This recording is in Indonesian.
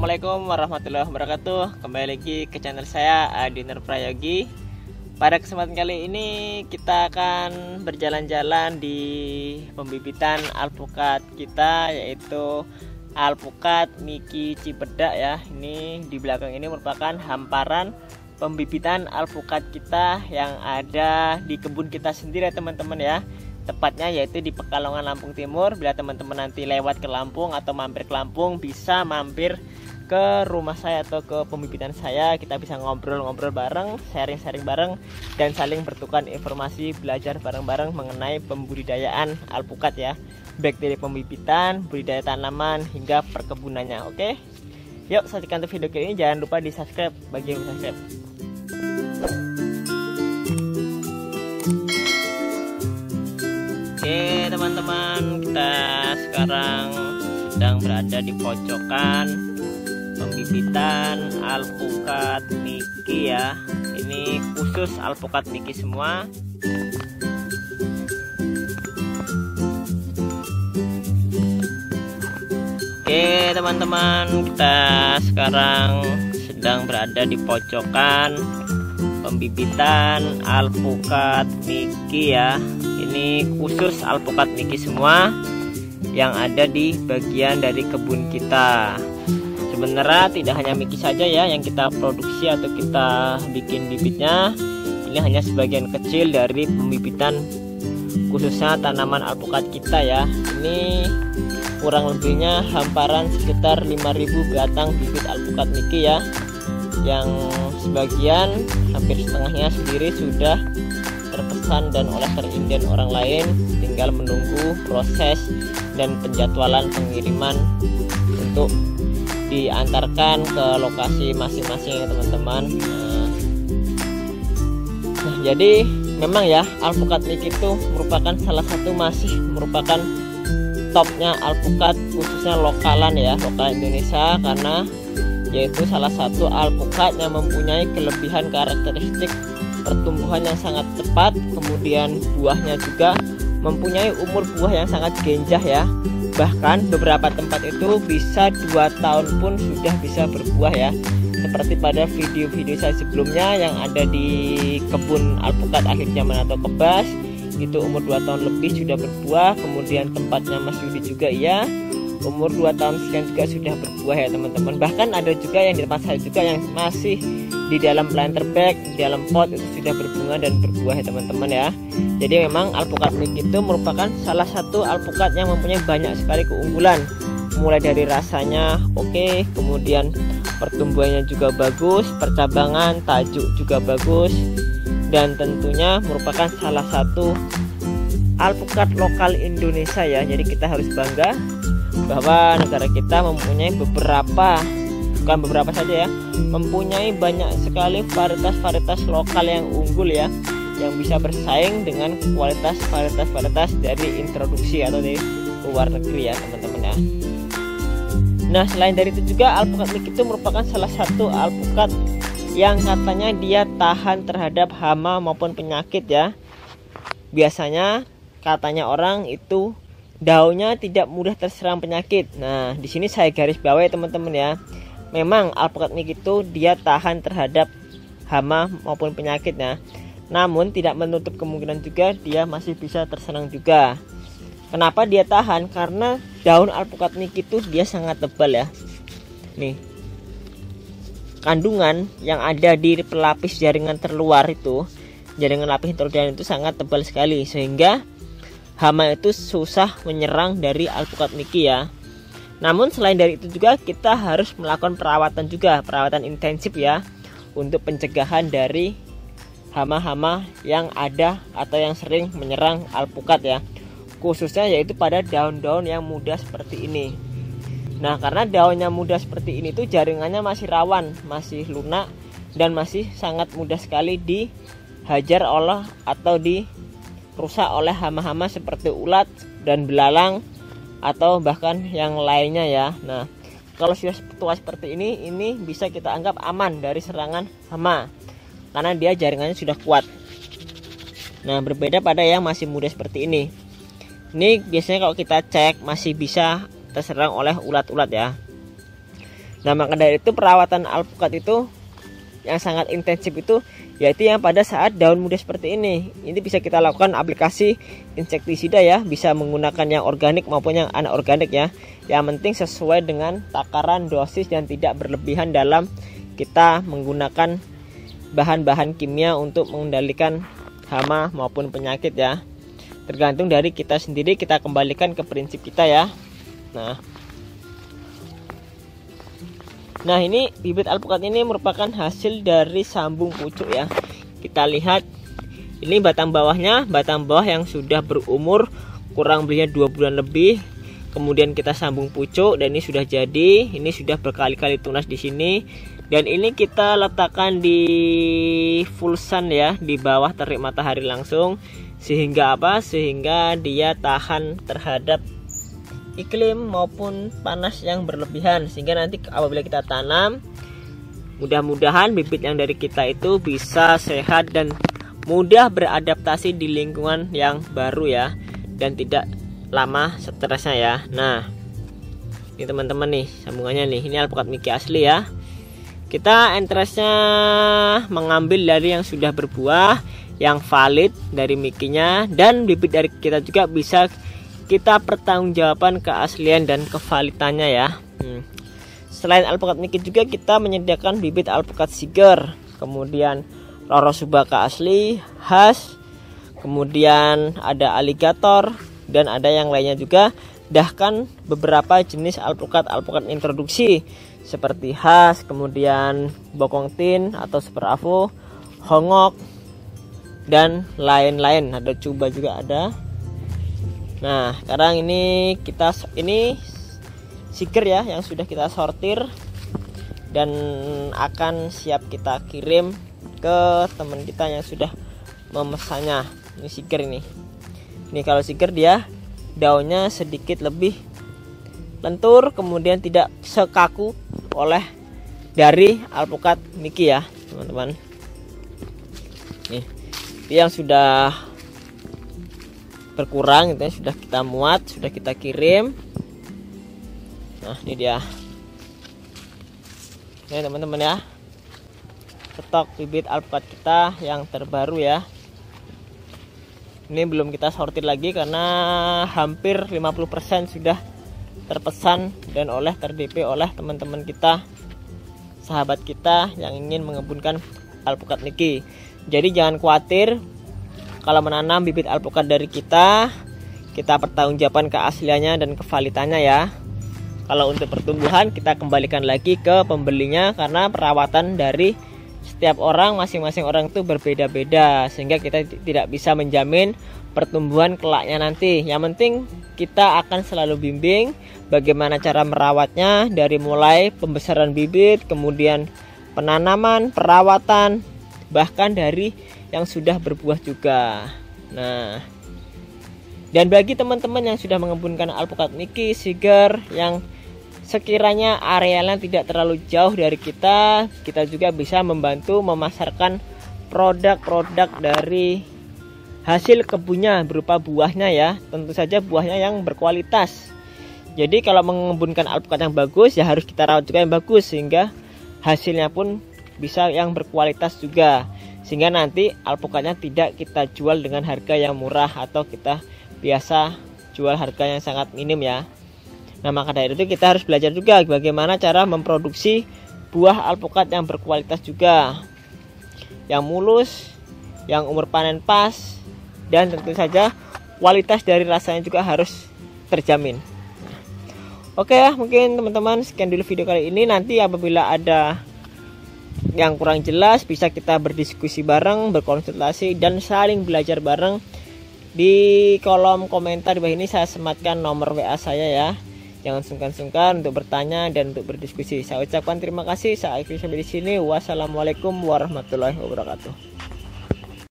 Assalamualaikum warahmatullahi wabarakatuh. Kembali lagi ke channel saya Adi Nur Prayogi. Pada kesempatan kali ini kita akan berjalan-jalan di pembibitan alpukat kita, yaitu alpukat Miki Cipedak ya. Ini di belakang ini merupakan hamparan pembibitan alpukat kita yang ada di kebun kita sendiri ya teman-teman ya. Tepatnya yaitu di Pekalongan, Lampung Timur. Bila teman-teman nanti lewat ke Lampung atau mampir ke Lampung, bisa mampir ke rumah saya atau ke pembibitan saya. Kita bisa ngobrol-ngobrol bareng, sharing-sharing bareng, dan saling bertukar informasi, belajar bareng-bareng mengenai pembudidayaan alpukat ya, baik dari pembibitan, budidaya tanaman, hingga perkebunannya. Oke, yuk saksikan video kali ini. Jangan lupa di subscribe bagi yang subscribe. Oke teman-teman, kita sekarang sedang berada di pojokan pembibitan alpukat Miki ya. Ini khusus alpukat Miki semua. Oke teman-teman, kita sekarang sedang berada di pojokan pembibitan alpukat Miki ya. Ini khusus alpukat Miki semua yang ada di bagian dari kebun kita. Sebenarnya tidak hanya Miki saja ya yang kita produksi atau kita bikin bibitnya. Ini hanya sebagian kecil dari pembibitan khususnya tanaman alpukat kita ya. Ini kurang lebihnya hamparan sekitar 5.000 batang bibit alpukat Miki ya, yang sebagian hampir setengahnya sendiri sudah terpesan dan oleh terinden orang lain, tinggal menunggu proses dan penjadwalan pengiriman untuk diantarkan ke lokasi masing-masing ya teman-teman. Nah, jadi memang ya alpukat Miki itu merupakan salah satu, masih merupakan topnya alpukat khususnya lokalan ya, lokal Indonesia, karena yaitu salah satu alpukat yang mempunyai kelebihan karakteristik pertumbuhan yang sangat cepat, kemudian buahnya juga mempunyai umur buah yang sangat genjah ya. Bahkan beberapa tempat itu bisa 2 tahun pun sudah bisa berbuah ya, seperti pada video-video saya sebelumnya yang ada di kebun alpukat akhir zaman atau Kebas, itu umur 2 tahun lebih sudah berbuah. Kemudian tempatnya Mas Yudi juga ya, umur 2 tahun sekian juga sudah berbuah ya teman-teman. Bahkan ada juga yang di tempat saya juga yang masih di dalam planter bag, di dalam pot itu sudah berbunga dan berbuah ya teman-teman ya. Jadi memang alpukat Miki itu merupakan salah satu alpukat yang mempunyai banyak sekali keunggulan, mulai dari rasanya oke, kemudian pertumbuhannya juga bagus, percabangan, tajuk juga bagus, dan tentunya merupakan salah satu alpukat lokal Indonesia ya. Jadi kita harus bangga bahwa negara kita mempunyai bukan beberapa saja ya, mempunyai banyak sekali varietas-varietas lokal yang unggul ya, yang bisa bersaing dengan varietas dari introduksi atau dari luar negeri ya teman-teman ya. Nah, selain dari itu juga alpukat Miki itu merupakan salah satu alpukat yang katanya dia tahan terhadap hama maupun penyakit ya. Biasanya katanya orang itu daunnya tidak mudah terserang penyakit. Nah, di sini saya garis bawahi teman-teman ya. Memang alpukat Miki itu dia tahan terhadap hama maupun penyakitnya. Namun tidak menutup kemungkinan juga dia masih bisa terserang juga. Kenapa dia tahan? Karena daun alpukat Miki itu dia sangat tebal ya. Nih, kandungan yang ada di pelapis jaringan terluar itu, jaringan lapis terluar itu sangat tebal sekali, sehingga hama itu susah menyerang dari alpukat Miki ya. Namun selain dari itu juga kita harus melakukan perawatan juga, perawatan intensif ya, untuk pencegahan dari hama-hama yang ada atau yang sering menyerang alpukat ya, khususnya yaitu pada daun-daun yang muda seperti ini. Nah, karena daunnya muda seperti ini tuh jaringannya masih rawan, masih lunak, dan masih sangat mudah sekali dihajar oleh atau dirusak oleh hama-hama seperti ulat dan belalang atau bahkan yang lainnya ya. Nah, kalau sudah tua seperti ini bisa kita anggap aman dari serangan hama karena dia jaringannya sudah kuat. Nah, berbeda pada yang masih muda seperti ini. Ini biasanya kalau kita cek masih bisa terserang oleh ulat-ulat ya. Nah, maka dari itu perawatan alpukat itu yang sangat intensif itu yaitu yang pada saat daun muda seperti ini. Ini bisa kita lakukan aplikasi insektisida ya, bisa menggunakan yang organik maupun yang anorganik ya. Yang penting sesuai dengan takaran dosis dan tidak berlebihan dalam kita menggunakan bahan-bahan kimia untuk mengendalikan hama maupun penyakit ya. Tergantung dari kita sendiri, kita kembalikan ke prinsip kita ya. Nah, ini bibit alpukat ini merupakan hasil dari sambung pucuk ya. Kita lihat ini batang bawahnya, batang bawah yang sudah berumur kurang lebihnya 2 bulan lebih. Kemudian kita sambung pucuk dan ini sudah jadi. Ini sudah berkali-kali tunas di sini. Dan ini kita letakkan di full sun ya, di bawah terik matahari langsung. Sehingga apa? Sehingga dia tahan terhadap iklim maupun panas yang berlebihan, sehingga nanti apabila kita tanam, mudah-mudahan bibit yang dari kita itu bisa sehat dan mudah beradaptasi di lingkungan yang baru ya, dan tidak lama stresnya ya. Nah, ini teman-teman nih sambungannya nih, ini alpukat Mickey asli ya. Kita interestnya mengambil dari yang sudah berbuah, yang valid dari Mickey-nya, dan bibit dari kita juga bisa kita pertanggungjawaban keaslian dan kevalitannya ya. Selain alpukat Mickey juga kita menyediakan bibit alpukat Siger, kemudian Roro Subaka asli, khas, kemudian ada aligator dan ada yang lainnya juga. Bahkan beberapa jenis alpukat introduksi seperti khas, kemudian bokong tin atau super avo, hongok dan lain-lain. Ada cuba juga ada. Nah, sekarang ini Siger ya yang sudah kita sortir dan akan siap kita kirim ke teman kita yang sudah memesannya. Ini Siger ini. Ini kalau Siger dia daunnya sedikit lebih lentur, kemudian tidak sekaku oleh dari alpukat Mickey ya, teman-teman. Nih, yang sudah berkurang itu sudah kita muat, sudah kita kirim. Nah, ini dia. Ini teman-teman ya, stok bibit alpukat kita yang terbaru ya. Ini belum kita sortir lagi karena hampir 50% sudah terpesan dan terdp oleh teman-teman kita, sahabat kita yang ingin mengembunkan alpukat Mickey. Jadi jangan khawatir kalau menanam bibit alpukat dari kita pertanggungjawabkan keasliannya dan kevalitannya ya. Kalau untuk pertumbuhan kita kembalikan lagi ke pembelinya, karena perawatan dari setiap orang, masing-masing orang itu berbeda-beda, sehingga kita tidak bisa menjamin pertumbuhan kelaknya nanti. Yang penting kita akan selalu bimbing bagaimana cara merawatnya, dari mulai pembesaran bibit, kemudian penanaman, perawatan, bahkan dari yang sudah berbuah juga. Nah, dan bagi teman-teman yang sudah mengembunkan alpukat Mickey, Siger yang sekiranya arealnya tidak terlalu jauh dari kita juga bisa membantu memasarkan produk-produk dari hasil kebunnya berupa buahnya ya. Tentu saja buahnya yang berkualitas. Jadi kalau mengembunkan alpukat yang bagus ya harus kita rawat juga yang bagus, sehingga hasilnya pun bisa yang berkualitas juga, sehingga nanti alpukatnya tidak kita jual dengan harga yang murah atau kita biasa jual harga yang sangat minim ya. Nah, maka dari itu kita harus belajar juga bagaimana cara memproduksi buah alpukat yang berkualitas juga, yang mulus, yang umur panen pas, dan tentu saja kualitas dari rasanya juga harus terjamin. Oke ya, mungkin teman-teman sekian dulu video kali ini. Nanti apabila ada yang kurang jelas bisa kita berdiskusi bareng, berkonsultasi dan saling belajar bareng. Di kolom komentar di bawah ini saya sematkan nomor WA saya ya. Jangan sungkan-sungkan untuk bertanya dan untuk berdiskusi. Saya ucapkan terima kasih. Saya akhiri sampai di sini. Wassalamualaikum warahmatullahi wabarakatuh.